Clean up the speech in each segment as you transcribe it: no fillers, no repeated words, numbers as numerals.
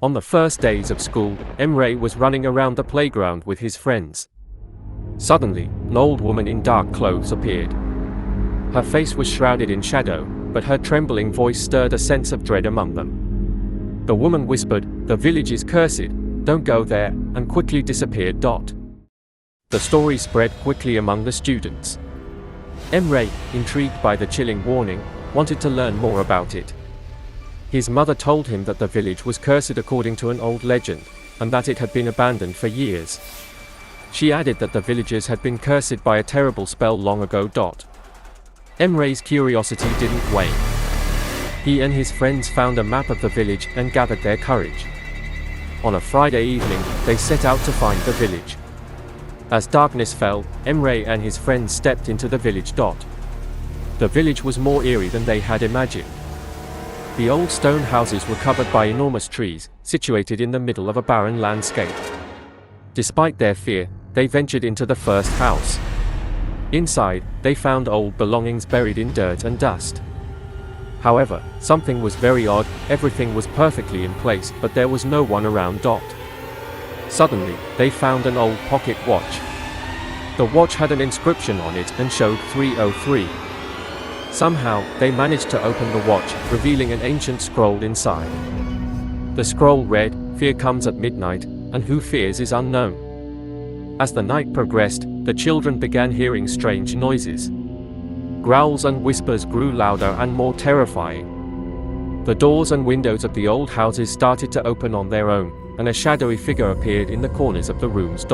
On the first days of school, Emre was running around the playground with his friends. Suddenly, an old woman in dark clothes appeared. Her face was shrouded in shadow, but her trembling voice stirred a sense of dread among them. The woman whispered, "The village is cursed, don't go there," and quickly disappeared. The story spread quickly among the students. Emre, intrigued by the chilling warning, wanted to learn more about it. His mother told him that the village was cursed according to an old legend, and that it had been abandoned for years. She added that the villagers had been cursed by a terrible spell long ago. Emre's curiosity didn't wane. He and his friends found a map of the village and gathered their courage. On a Friday evening, they set out to find the village. As darkness fell, Emre and his friends stepped into the village. The village was more eerie than they had imagined. The old stone houses were covered by enormous trees, situated in the middle of a barren landscape. Despite their fear, they ventured into the first house. Inside, they found old belongings buried in dirt and dust. However, something was very odd. Everything was perfectly in place, but there was no one around. Suddenly, they found an old pocket watch. The watch had an inscription on it and showed 303. Somehow, they managed to open the watch, revealing an ancient scroll inside. The scroll read, "Fear comes at midnight, and who fears is unknown." As the night progressed, the children began hearing strange noises. Growls and whispers grew louder and more terrifying. The doors and windows of the old houses started to open on their own, and a shadowy figure appeared in the corners of the rooms.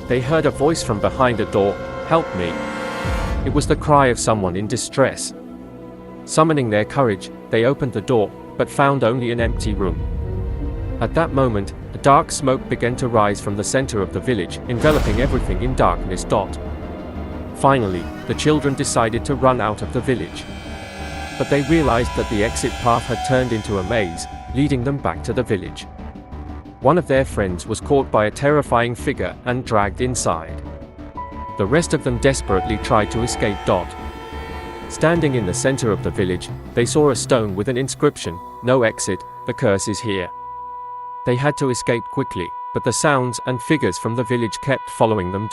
They heard a voice from behind a door, "Help me." It was the cry of someone in distress. Summoning their courage, they opened the door, but found only an empty room. At that moment, a dark smoke began to rise from the center of the village, enveloping everything in darkness. Finally, the children decided to run out of the village. But they realized that the exit path had turned into a maze, leading them back to the village. One of their friends was caught by a terrifying figure and dragged inside. The rest of them desperately tried to escape. Standing in the center of the village, they saw a stone with an inscription, "No exit, the curse is here." They had to escape quickly, but the sounds and figures from the village kept following them.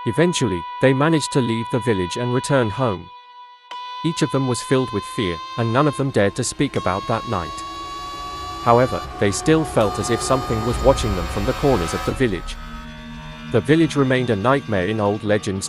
Eventually, they managed to leave the village and return home. Each of them was filled with fear, and none of them dared to speak about that night. However, they still felt as if something was watching them from the corners of the village. The village remained a nightmare in old legends.